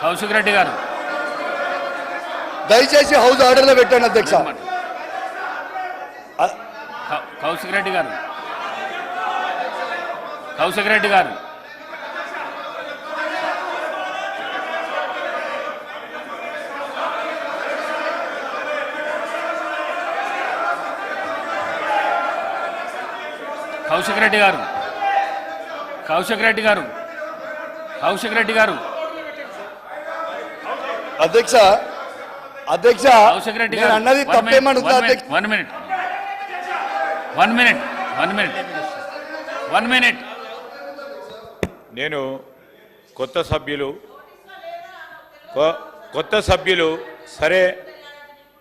కౌశిక్ రెడ్డి గారు దయచేసి హౌస్ ఆర్డర్లో పెట్టండి అధ్యక్ష. కౌశిక్ రెడ్డి గారు కౌశిక్ రెడ్డి గారు కౌశిక్ రెడ్డి గారు కౌశిక్ రెడ్డి గారు కౌశిక్ రెడ్డి గారు అధ్యక్ష అధ్యక్ష కౌశిక్ రెడ్డి గారు అన్నది తప్పేమనుందా అధ్యక్ష? 1 minute 1 minute 1 minute 1 minute. నేను కొత్త సభ్యులు సరే,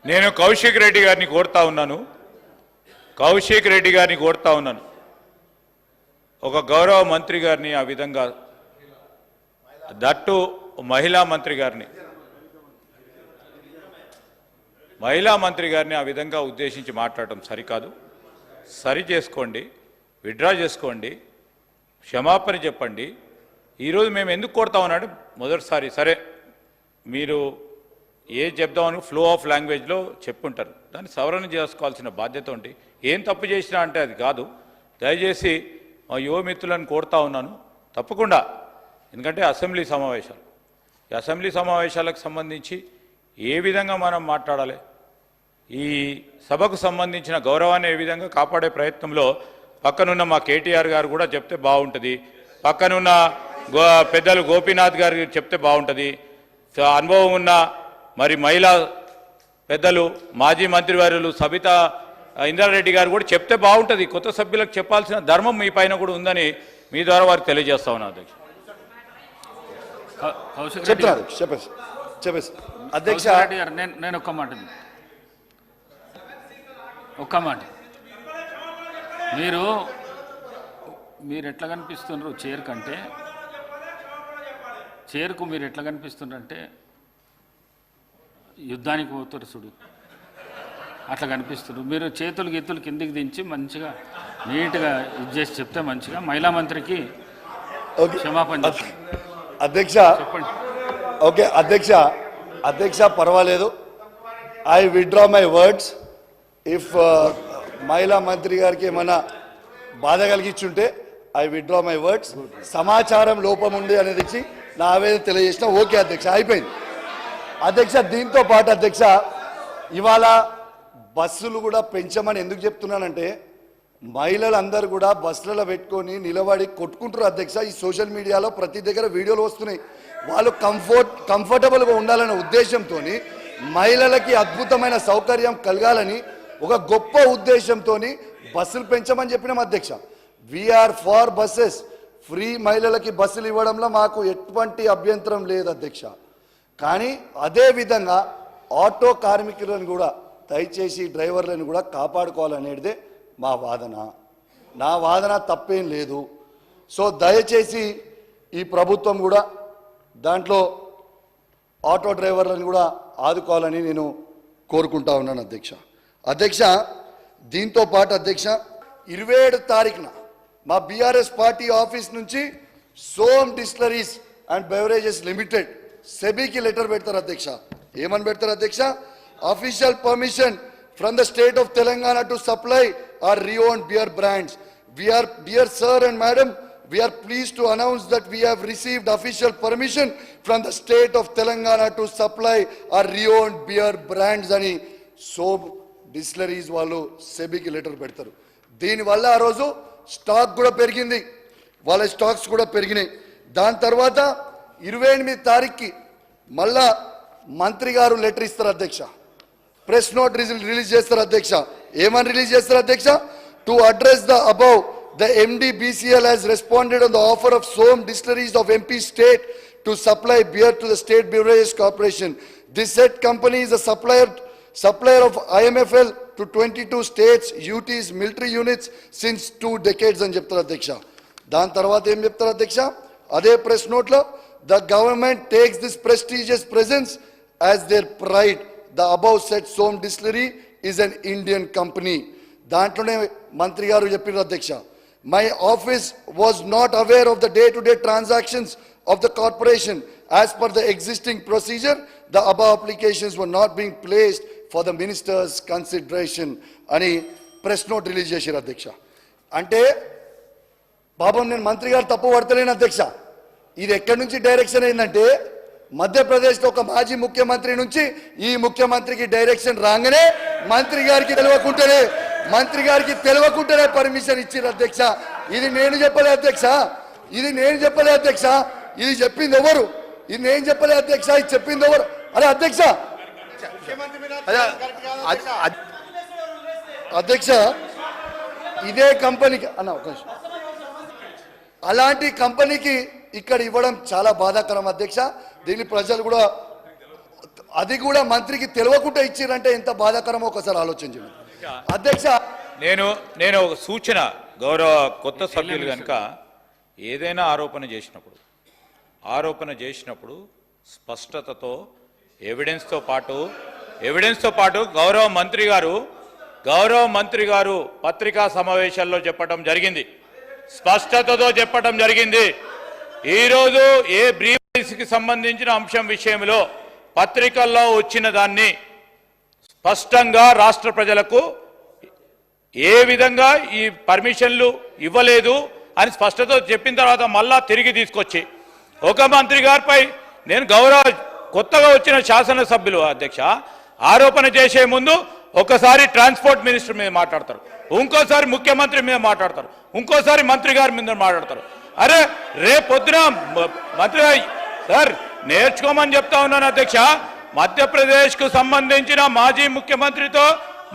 నేను కౌశిక్ రెడ్డి గారిని కోరుతా ఉన్నాను ఒక గౌరవ మంత్రి గారిని ఆ విధంగా, దట్టు మహిళా మంత్రి గారిని ఆ విధంగా ఉద్దేశించి మాట్లాడటం సరికాదు. సరి చేసుకోండి, విత్డ్రా చేసుకోండి, క్షమాపణ చెప్పండి. ఈరోజు మేము ఎందుకు కోరుతా ఉన్నాడు, మొదటిసారి సరే మీరు ఏ చెప్దామని ఫ్లో ఆఫ్ లాంగ్వేజ్లో చెప్పుంటారు, దాన్ని సవరణ చేసుకోవాల్సిన బాధ్యత ఉండి ఏం తప్పు చేసినా అంటే అది కాదు. దయచేసి మా యువ మిత్రులను కోరుతా ఉన్నాను తప్పకుండా, ఎందుకంటే ఈ అసెంబ్లీ సమావేశాలకు సంబంధించి ఏ విధంగా మనం మాట్లాడాలి, ఈ సభకు సంబంధించిన గౌరవాన్ని ఏ విధంగా కాపాడే ప్రయత్నంలో పక్కనున్న మా కేటీఆర్ గారు కూడా చెప్తే బాగుంటుంది, పక్కనున్న పెద్దలు గోపీనాథ్ గారు చెప్తే బాగుంటుంది, అనుభవం ఉన్న మరి మహిళా పెద్దలు మాజీ మంత్రివర్యులు సబితా ఇంద్రారెడ్డి గారు కూడా చెప్తే బాగుంటుంది. కొత్త సభ్యులకు చెప్పాల్సిన ధర్మం మీ పైన కూడా ఉందని మీ ద్వారా వారికి తెలియజేస్తా ఉన్నా అధ్యక్ష. అధ్యక్ష నేను ఒక్క మాట మీరు ఎట్లా కనిపిస్తున్నారు చైర్కు మీరు ఎట్లా కనిపిస్తున్నారంటే యుద్ధానికి పోతారు చూడు అట్లా కనిపిస్తున్నారు. మీరు చేతులు గీతులు కిందికి దించి మంచిగా నీట్గా ఇది చేసి చెప్తే మంచిగా మహిళా మంత్రికి క్షమాపణ అధ్యక్ష చెప్పండి. ఓకే అధ్యక్ష పర్వాలేదు, I withdraw my words. If మహిళా మంత్రి గారికి ఏమైనా బాధ కలిగించుంటే ఐ విత్డ్రా మై వర్డ్స్. సమాచారం లోపం ఉంది అనేది ఇచ్చి నా ఆవేదన తెలియజేసిన. ఓకే అధ్యక్ష, అయిపోయింది. అధ్యక్ష దీంతో పాటు అధ్యక్ష ఇవాళ బస్సులు కూడా పెంచమని ఎందుకు చెప్తున్నానంటే మహిళలందరూ కూడా బస్సులలో పెట్టుకొని నిలబడి కొట్టుకుంటారు అధ్యక్ష. ఈ సోషల్ మీడియాలో ప్రతి దగ్గర వీడియోలు వస్తున్నాయి. వాళ్ళు కంఫర్టబుల్గా ఉండాలనే ఉద్దేశంతో మహిళలకి అద్భుతమైన సౌకర్యం కలగాలని ఒక గొప్ప ఉద్దేశంతో బస్సులు పెంచమని చెప్పినాం అధ్యక్ష. వీఆర్ ఫార్ బస్సెస్, ఫ్రీ మహిళలకి బస్సులు ఇవ్వడంలో మాకు ఎటువంటి అభ్యంతరం లేదు అధ్యక్ష. కానీ అదేవిధంగా ఆటో కార్మికులను కూడా దయచేసి డ్రైవర్లను కూడా కాపాడుకోవాలనేదే మా వాదన. నా వాదన తప్పేం లేదు. సో దయచేసి ఈ ప్రభుత్వం కూడా దాంట్లో ఆటో డ్రైవర్లను కూడా ఆదుకోవాలని నేను కోరుకుంటా ఉన్నాను అధ్యక్ష. దీంతో పాటు అధ్యక్ష 27 తారీఖున మా బీఆర్ఎస్ పార్టీ ఆఫీస్ నుంచి Som distilleries and beverages limited సెబీకి లెటర్ పెడతారు అధ్యక్ష. ఏమని పెడతారు అధ్యక్ష? Official permission from the state of Telangana to supply our re-owned beer brands. Dear sir and madam, we are pleased to announce that we have received official permission from the state of Telangana to supply our re-owned beer brands అని soan distilleries వాళ్ళు సెబీకి letter పెడతారు. దీనివల్ల ఆ రోజు stock కూడా పెరిగింది, వాళ్ళ stocks కూడా పెరిగినాయి. దాని తర్వాత 28 తారీఖుకి మళ్ళా మంత్రి గారు లెటర్ ఇస్తారు అధ్యక్ష, ప్రెస్ నోట్ రిలీజ్ చేస్తారు అధ్యక్ష. ఏమని రిలీజ్ చేస్తారు అధ్యక్ష? To address the above the MDBCL has responded on the offer of Som Distilleries of MP state to supply beer to the State Beverages Corporation. This said company is a supplier of IMFL to 22 states, UTs, military units since 2 decades అని చెప్తారు అధ్యక్ష. దాని తర్వాత ఏం చెప్తారు అధ్యక్ష? అదే press నోట్లో the government takes this prestigious presence as their pride. The above said Som Distillery is an Indian company. దాంట్లోనే మంత్రి గారు చెప్పారు అధ్యక్ష, my office was not aware of the day-to-day transactions of the corporation. As per the existing procedure, the above applications were not being placed for the minister's consideration. అని press note release చేశారు అధ్యక్ష. అంటే పాపం నేను మంత్రి గారు తప్పు పడతలేను అధ్యక్ష. ఇది ఎక్కడి నుంచి డైరెక్షన్ అయిందంటే మధ్యప్రదేశ్లో ఒక మాజీ ముఖ్యమంత్రి నుంచి ఈ ముఖ్యమంత్రికి డైరెక్షన్ రాగానే మంత్రి గారికి తెలియకుండానే పర్మిషన్ ఇచ్చారు అధ్యక్ష. ఇది నేను చెప్పలే అధ్యక్ష, ఇది చెప్పింది ఎవరు? ఇది నేను చెప్పలే అధ్యక్ష, ఇది చెప్పింది ఎవరు? అరే అధ్యక్ష, ఇదే కంపెనీకి అన్న ఒక నిమిషం, అలాంటి కంపెనీకి ఇక్కడ ఇవ్వడం చాలా బాధాకరం అధ్యక్ష. దీన్ని ప్రజలు కూడా అది కూడా మంత్రికి తెలియకుండా ఇచ్చారంటే ఎంత బాధాకరమో ఒకసారి ఆలోచించండి అధ్యక్ష. నేను ఒక సూచన, గౌరవ కొత్త సభ్యులు కనుక ఏదైనా ఆరోపణ చేసినప్పుడు స్పష్టతతో ఎవిడెన్స్తో పాటు గౌరవ మంత్రి గారు పత్రికా సమావేశాల్లో చెప్పడం జరిగింది, స్పష్టతతో చెప్పడం జరిగింది. ఈరోజు ఏ బ్రీఫ్కి సంబంధించిన అంశం విషయంలో పత్రికల్లో వచ్చిన దాన్ని స్పష్టంగా రాష్ట్ర ప్రజలకు ఏ విధంగా ఈ పర్మిషన్లు ఇవ్వలేదు అని స్పష్టత చెప్పిన తర్వాత మళ్ళా తిరిగి తీసుకొచ్చి ఒక మంత్రి గారిపై నేను కొత్తగా వచ్చిన శాసనసభ్యులు అధ్యక్ష ఆరోపణ చేసే ముందు ఒకసారి ట్రాన్స్పోర్ట్ మినిస్టర్ మీద మాట్లాడతారు, ఇంకోసారి ముఖ్యమంత్రి మీద మాట్లాడతారు, ఇంకోసారి మంత్రి గారి మీద మాట్లాడతారు. అరే రేపొద్దున మంత్రి సార్ నేర్చుకోమని చెప్తా ఉన్నాను అధ్యక్ష. మధ్యప్రదేశ్కు సంబంధించిన మాజీ ముఖ్యమంత్రితో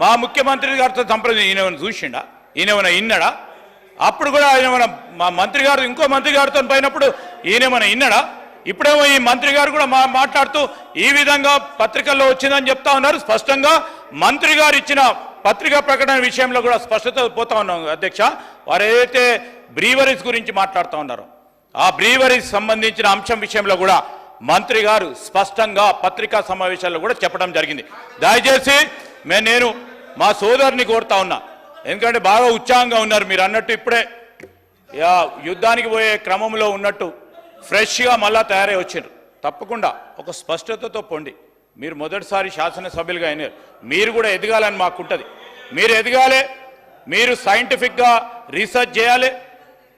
మా ముఖ్యమంత్రి గారితో ఈయన చూసిండా? ఈయనేమైనా ఇన్నాడా? అప్పుడు కూడా ఆయన మా మంత్రి గారు ఇంకో మంత్రి గారితో పోయినప్పుడు ఈయనేమైనా ఇన్నాడా? ఇప్పుడేమో ఈ మంత్రి గారు కూడా మాట్లాడుతూ ఈ విధంగా పత్రికల్లో వచ్చిందని చెప్తా ఉన్నారు. స్పష్టంగా మంత్రి గారు ఇచ్చిన పత్రికా ప్రకటన విషయంలో కూడా స్పష్టత పోతా ఉన్నాం అధ్యక్ష. వారు ఏదైతే బ్రీవరీస్ గురించి మాట్లాడుతూ ఉన్నారో ఆ బ్రీవరీస్ సంబంధించిన అంశం విషయంలో కూడా మంత్రి గారు స్పష్టంగా పత్రికా సమావేశాల్లో కూడా చెప్పడం జరిగింది. దయచేసి నేను మా సోదరుని కోరుతా ఉన్నా, ఎందుకంటే బాగా ఉత్సాహంగా ఉన్నారు మీరు అన్నట్టు, ఇప్పుడే యుద్ధానికి పోయే క్రమంలో ఉన్నట్టు ఫ్రెష్గా మళ్ళా తయారై వచ్చారు. తప్పకుండా ఒక స్పష్టతతో పొండి. మీరు మొదటిసారి శాసనసభ్యులుగా అయినారు, మీరు కూడా ఎదగాలని మాకుంటుంది. మీరు ఎదగాలి, మీరు సైంటిఫిక్గా రీసెర్చ్ చేయాలి,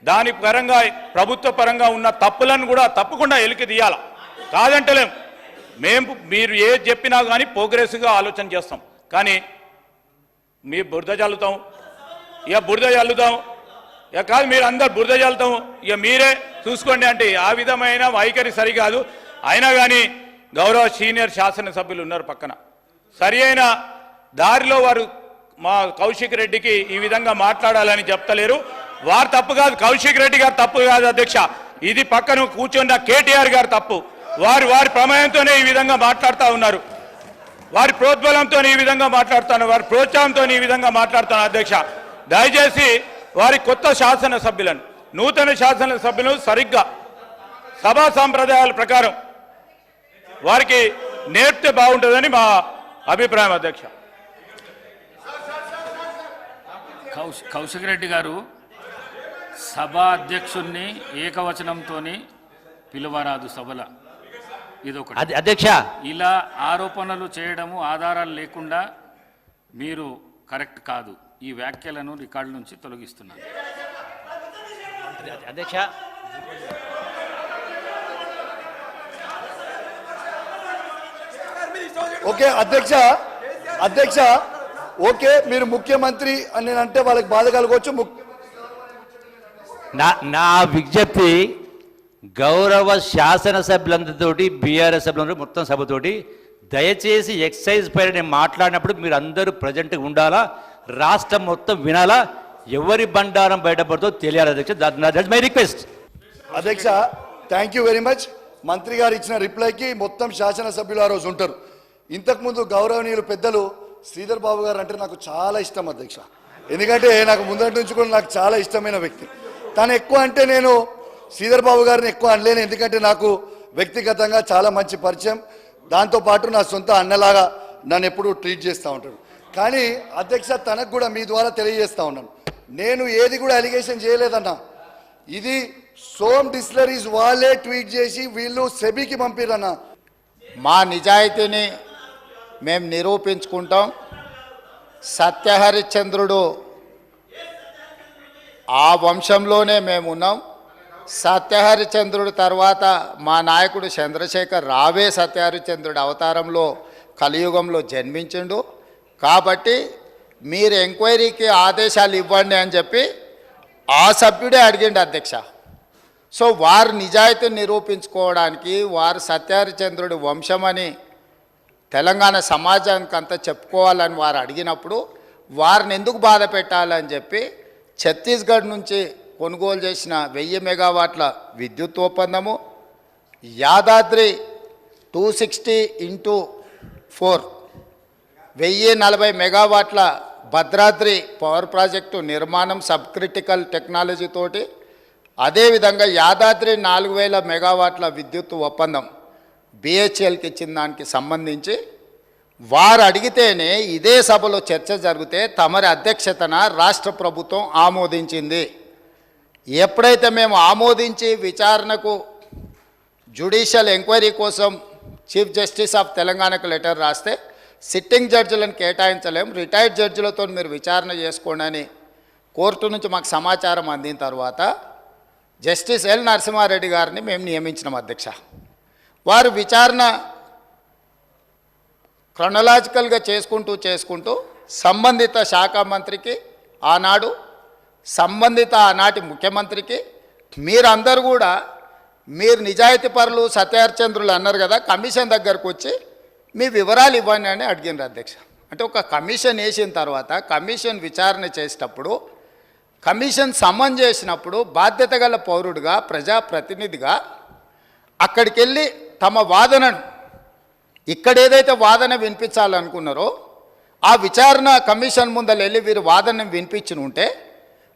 దాని పరంగా ప్రభుత్వ పరంగా ఉన్న తప్పులను కూడా తప్పకుండా ఎలికి తీయాలి. కాదంటలేం, మీరు ఏది చెప్పినా కానీ ప్రోగ్రెసివ్గా ఆలోచన చేస్తాం. కానీ మీ బురద చల్లుతాం, ఇక కాదు మీరు అందరు బురద చల్లుతాం, ఇక మీరే చూసుకోండి అంటే ఆ విధమైన వైఖరి సరికాదు. అయినా కానీ గౌరవ సీనియర్ శాసనసభ్యులు ఉన్నారు పక్కన, సరి అయిన దారిలో వారు మా కౌశిక్ రెడ్డికి ఈ విధంగా మాట్లాడాలని చెప్తలేరు. వారు తప్పు కాదు, కౌశిక్ రెడ్డి గారు తప్పు కాదు అధ్యక్ష, ఇది పక్కన కూర్చున్న కేటీఆర్ గారు తప్పు. వారి ప్రమేయంతోనే ఈ విధంగా మాట్లాడుతూ ఉన్నారు, వారి ప్రోద్బలంతో ఈ విధంగా మాట్లాడుతాను, వారి ప్రోత్సాహంతో ఈ విధంగా మాట్లాడుతాను అధ్యక్ష. దయచేసి వారి కొత్త శాసనసభ్యులను, నూతన శాసనసభ్యులను సరిగ్గా సభా సాంప్రదాయాల ప్రకారం వారికి నేర్పితే బాగుంటుందని మా అభిప్రాయం అధ్యక్ష. కౌశిక్ రెడ్డి గారు సభా అధ్యక్షుణ్ణి ఏకవచనంతో పిలువరాదు సభల, ఇదొకటి అధ్యక్ష. ఇలా ఆరోపణలు చేయడము ఆధారాలు లేకుండా మీరు కరెక్ట్ కాదు. ఈ వ్యాఖ్యలను రికార్డు నుంచి తొలగిస్తున్నారు అధ్యక్ష. ఓకే అధ్యక్ష ఓకే, మీరు ముఖ్యమంత్రి అని నేను అంటే వాళ్ళకి బాధ కలగవచ్చు. నా విజ్ఞప్తి గౌరవ శాసనసభ్యులందరితోటి, బీఆర్ఎస్ సభ్యులందరూ మొత్తం సభతోటి దయచేసి ఎక్సైజ్ పైన నేను మాట్లాడినప్పుడు మీరు అందరూ ప్రజెంట్గా ఉండాలా, రాష్ట్రం మొత్తం వినాలా, ఎవరి బండారం బయటపడుతో తెలియాలి అధ్యక్ష. దట్స్ మై రిక్వెస్ట్ అధ్యక్ష. Thank you very much. మంత్రి గారు ఇచ్చిన రిప్లైకి మొత్తం శాసనసభ్యులు ఆ రోజు ఉంటారు. ఇంతకుముందు గౌరవనీయులు పెద్దలు శ్రీధర్ బాబు గారు అంటే నాకు చాలా ఇష్టం అధ్యక్ష, ఎందుకంటే నాకు ముందటి నుంచి కూడా నాకు చాలా ఇష్టమైన వ్యక్తి. తను ఎక్కువ అంటే నేను శ్రీధర్ బాబు గారిని ఎక్కువ అనలేను, ఎందుకంటే నాకు వ్యక్తిగతంగా చాలా మంచి పరిచయం, దాంతోపాటు నా సొంత అన్నలాగా నన్ను ఎప్పుడూ ట్రీట్ చేస్తూ ఉంటాడు. కానీ అధ్యక్ష తనకు కూడా మీ ద్వారా తెలియజేస్తూ ఉన్నాను, నేను ఏది కూడా అలిగేషన్ చేయలేదన్నా. ఇది సోమ్ డిస్లరీస్ వాళ్ళే ట్వీట్ చేసి వీళ్ళు సెబీకి పంపిరన్నా. మా నిజాయితీని మేము నిరూపించుకుంటాం. సత్యహరిశ్చంద్రుడు ఆ వంశంలోనే మేము ఉన్నాం. సత్యహరిశ్చంద్రుడు తర్వాత మా నాయకుడు చంద్రశేఖర్ రావే సత్యహరిశ్చంద్రుడు అవతారంలో కలియుగంలో జన్మించిండు. కాబట్టి మీరు ఎంక్వైరీకి ఆదేశాలు ఇవ్వండి అని చెప్పి ఆ సభ్యుడే అడిగిండు అధ్యక్ష. సో వారు నిజాయితీని నిరూపించుకోవడానికి వారు సత్యహరిశ్చంద్రుడి వంశమని తెలంగాణ సమాజానికి అంతా చెప్పుకోవాలని వారు అడిగినప్పుడు వారిని ఎందుకు బాధ పెట్టాలని చెప్పి ఛత్తీస్గఢ్ నుంచి కొనుగోలు చేసిన 1000 మెగావాట్ల విద్యుత్ ఒప్పందము, యాదాద్రి 260x4 1040 మెగావాట్ల భద్రాద్రి పవర్ ప్రాజెక్టు నిర్మాణం సబ్ క్రిటికల్ టెక్నాలజీ తోటి, అదేవిధంగా యాదాద్రి 4000 మెగావాట్ల విద్యుత్ ఒప్పందం బిహెచ్ఎల్కి ఇచ్చిన దానికి సంబంధించి వారు అడిగితేనే ఇదే సభలో చర్చ జరిగితే తమరి అధ్యక్షతన రాష్ట్ర ప్రభుత్వం ఆమోదించింది. ఎప్పుడైతే మేము ఆమోదించి విచారణకు జ్యుడిషియల్ ఎంక్వైరీ కోసం చీఫ్ జస్టిస్ ఆఫ్ తెలంగాణకు లెటర్ రాస్తే సిట్టింగ్ జడ్జిలను కేటాయించలేం, రిటైర్డ్ జడ్జిలతో మీరు విచారణ చేసుకోండి అని కోర్టు నుంచి మాకు సమాచారం అందిన తర్వాత జస్టిస్ ఎల్ నరసింహారెడ్డి గారిని మేము నియమించినాం అధ్యక్ష. వారు విచారణ క్రొనలాజికల్గా చేసుకుంటూ సంబంధిత శాఖ మంత్రికి ఆనాడు సంబంధిత ఆనాటి ముఖ్యమంత్రికి మీరందరూ కూడా మీరు నిజాయితీ పరులు సత్యహరిశ్చంద్రులు అన్నారు కదా, కమిషన్ దగ్గరకు వచ్చి మీ వివరాలు ఇవ్వండి అని అడిగినారు అధ్యక్ష. అంటే ఒక కమిషన్ వేసిన తర్వాత కమిషన్ విచారణ చేసేటప్పుడు కమిషన్ సమన్ చేసినప్పుడు బాధ్యత గల పౌరుడిగా ప్రజాప్రతినిధిగా అక్కడికి వెళ్ళి తమ వాదనను ఇక్కడ ఏదైతే వాదన వినిపించాలనుకున్నారో ఆ విచారణ కమిషన్ ముందర వెళ్ళి వీరు వాదన వినిపించి ఉంటే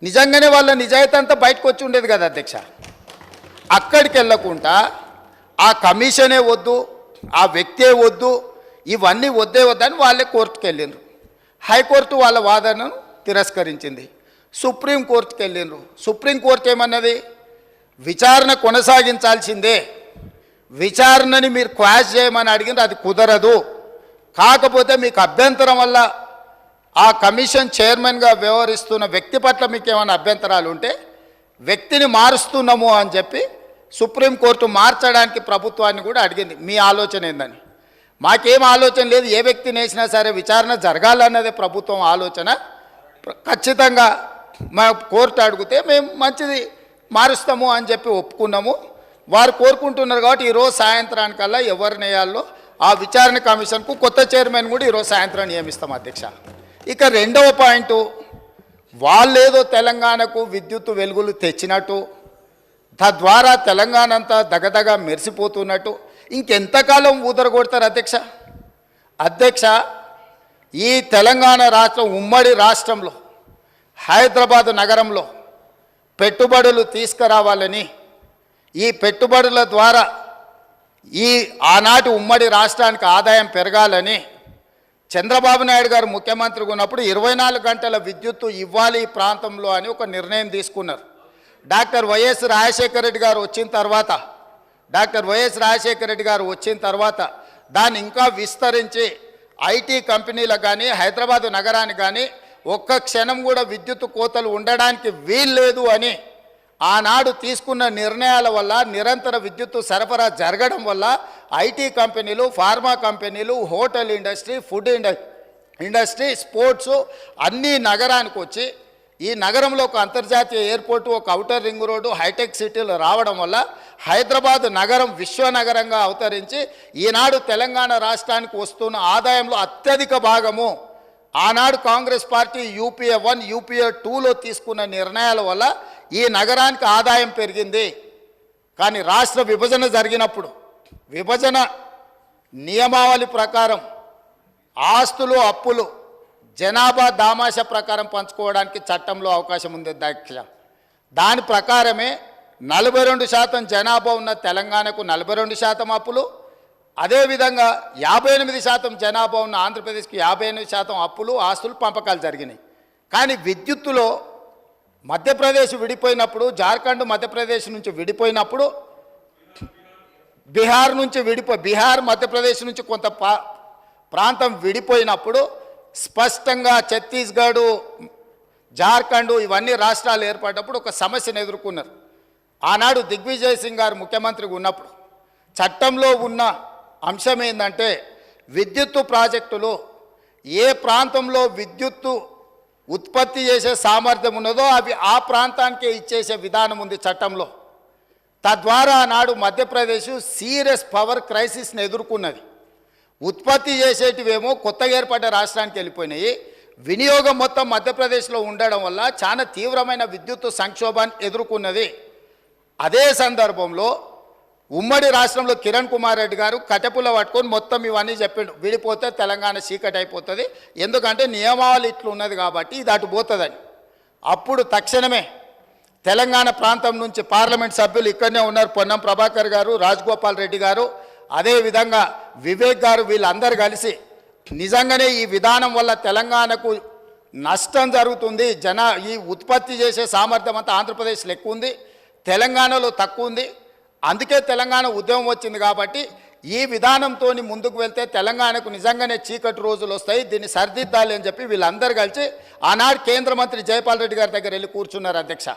నిజంగానే వాళ్ళ నిజాయితీ అంతా బయటకు వచ్చి ఉండేది కదా అధ్యక్ష. అక్కడికి వెళ్ళకుండా ఆ కమిషనే వద్దు, ఆ వ్యక్తే వద్దు, ఇవన్నీ వద్దే వద్దని వాళ్ళే కోర్టుకు వెళ్ళిండ్రు. హైకోర్టు వాళ్ళ వాదనను తిరస్కరించింది. సుప్రీంకోర్టుకి వెళ్ళిండ్రు. సుప్రీంకోర్టు ఏమన్నది, విచారణ కొనసాగించాల్సిందే, విచారణని మీరు క్వాష్ చేయమని అడిగింది, అది కుదరదు. కాకపోతే మీకు అభ్యంతరం వల్ల ఆ కమిషన్ చైర్మన్గా వ్యవహరిస్తున్న వ్యక్తి పట్ల మీకు ఏమైనా అభ్యంతరాలు ఉంటే వ్యక్తిని మారుస్తున్నాము అని చెప్పి సుప్రీంకోర్టు మార్చడానికి ప్రభుత్వాన్ని కూడా అడిగింది. మీ ఆలోచన ఏందని? మాకేం ఆలోచన లేదు, ఏ వ్యక్తిని వేసినా సరే విచారణ జరగాలన్నదే ప్రభుత్వం ఆలోచన. ఖచ్చితంగా మా కోర్టు అడిగితే మేము మంచిది మారుస్తాము అని చెప్పి ఒప్పుకున్నాము. వారు కోరుకుంటున్నారు కాబట్టి ఈరోజు సాయంత్రానికల్లా ఎవరిని వేయాలో ఆ విచారణ కమిషన్కు కొత్త చైర్మన్ కూడా ఈరోజు సాయంత్రం నియమిస్తాం అధ్యక్ష. ఇక రెండవ పాయింట్, వాళ్ళేదో తెలంగాణకు విద్యుత్ వెలుగులు తెచ్చినట్టు, తద్వారా తెలంగాణ అంతా దగదగ మెరిసిపోతున్నట్టు ఇంకెంతకాలం ఊదరగొడతారు అధ్యక్ష? అధ్యక్ష, ఈ తెలంగాణ రాష్ట్రం ఉమ్మడి రాష్ట్రంలో హైదరాబాద్ నగరంలో పెట్టుబడులు తీసుకురావాలని, ఈ పెట్టుబడుల ద్వారా ఈ ఆనాటి ఉమ్మడి రాష్ట్రానికి ఆదాయం పెరగాలని చంద్రబాబు నాయుడు గారు ముఖ్యమంత్రిగా ఉన్నప్పుడు 24 గంటల విద్యుత్తు ఇవ్వాలి ఈ ప్రాంతంలో అని ఒక నిర్ణయం తీసుకున్నారు. డాక్టర్ వైఎస్ రాజశేఖర రెడ్డి గారు వచ్చిన తర్వాత దాన్ని ఇంకా విస్తరించి ఐటీ కంపెనీలకు కానీ హైదరాబాదు నగరానికి కానీ ఒక్క క్షణం కూడా విద్యుత్ కోతలు ఉండడానికి వీల్లేదు అని ఆనాడు తీసుకున్న నిర్ణయాల వల్ల నిరంతర విద్యుత్తు సరఫరా జరగడం వల్ల ఐటీ కంపెనీలు, ఫార్మా కంపెనీలు, hotel industry, food industry, sports అన్నీ నగరానికి వచ్చి ఈ నగరంలో ఒక అంతర్జాతీయ ఎయిర్పోర్టు, ఒక ఔటర్ రింగ్ రోడ్డు, హైటెక్ సిటీలు రావడం వల్ల హైదరాబాద్ నగరం విశ్వనగరంగా అవతరించి ఈనాడు తెలంగాణ రాష్ట్రానికి వస్తున్న ఆదాయంలో అత్యధిక భాగము ఆనాడు కాంగ్రెస్ పార్టీ యూపీఏ 1, యూపీఏ 2లో తీసుకున్న నిర్ణయాల వల్ల ఈ నగరానికి ఆదాయం పెరిగింది. కానీ రాష్ట్ర విభజన జరిగినప్పుడు విభజన నియమావళి ప్రకారం ఆస్తులు, అప్పులు జనాభా దామాష ప్రకారం పంచుకోవడానికి చట్టంలో అవకాశం ఉంది అధ్యక్ష. దాని ప్రకారమే 42% జనాభా ఉన్న తెలంగాణకు 42% అప్పులు, అదేవిధంగా 58% జనాభా ఉన్న ఆంధ్రప్రదేశ్కి 58% అప్పులు, ఆస్తులు పంపకాలు జరిగినాయి. కానీ విద్యుత్తులో మధ్యప్రదేశ్ విడిపోయినప్పుడు, జార్ఖండ్ మధ్యప్రదేశ్ నుంచి విడిపోయినప్పుడు, బీహార్ మధ్యప్రదేశ్ నుంచి కొంత ప్రాంతం విడిపోయినప్పుడు స్పష్టంగా ఛత్తీస్గఢ్, జార్ఖండ్ ఇవన్నీ రాష్ట్రాలు ఏర్పడినప్పుడు ఒక సమస్యను ఎదుర్కొన్నారు. ఆనాడు దిగ్విజయ్ సింగ్ గారు ముఖ్యమంత్రిగా ఉన్నప్పుడు చట్టంలో ఉన్న అంశం ఏంటంటే విద్యుత్తు ప్రాజెక్టులు ఏ ప్రాంతంలో విద్యుత్తు ఉత్పత్తి చేసే సామర్థ్యం ఉన్నదో అవి ఆ ప్రాంతానికే ఇచ్చేసే విధానం ఉంది చట్టంలో. తద్వారా ఆనాడు మధ్యప్రదేశ్ సీరియస్ పవర్ క్రైసిస్ని ఎదుర్కొన్నది. ఉత్పత్తి చేసేటివేమో కొత్తగా ఏర్పడ్డ రాష్ట్రానికి వెళ్ళిపోయినాయి. వినియోగం మొత్తం మధ్యప్రదేశ్లో ఉండడం వల్ల చాలా తీవ్రమైన విద్యుత్తు సంక్షోభాన్ని ఎదుర్కొన్నది. అదే సందర్భంలో ఉమ్మడి రాష్ట్రంలో కిరణ్ కుమార్ రెడ్డి గారు కటెపుల పట్టుకొని మొత్తం ఇవన్నీ చెప్పిండు, విడిపోతే తెలంగాణ చీకటి అయిపోతుంది, ఎందుకంటే నియమావళి ఇట్లు ఉన్నది కాబట్టి ఇది అటు పోతుందని. అప్పుడు తక్షణమే తెలంగాణ ప్రాంతం నుంచి పార్లమెంట్ సభ్యులు ఇక్కడనే ఉన్నారు, పొన్నం ప్రభాకర్ గారు, రాజగోపాల్ రెడ్డి గారు, అదేవిధంగా వివేక్ గారు, వీళ్ళందరూ కలిసి నిజంగానే ఈ విధానం వల్ల తెలంగాణకు నష్టం జరుగుతుంది, ఈ ఉత్పత్తి చేసే సామర్థ్యం అంతా ఆంధ్రప్రదేశ్లో ఎక్కువ ఉంది, తెలంగాణలో తక్కువ ఉంది, అందుకే తెలంగాణ ఉద్యమం వచ్చింది కాబట్టి ఈ విధానంతో ముందుకు వెళ్తే తెలంగాణకు నిజంగానే చీకటి రోజులు వస్తాయి, దీన్ని సరిదిద్దాలి అని చెప్పి వీళ్ళందరూ కలిసి ఆనాడు కేంద్ర మంత్రి జైపాల్ రెడ్డి గారి దగ్గర వెళ్ళి కూర్చున్నారు అధ్యక్ష.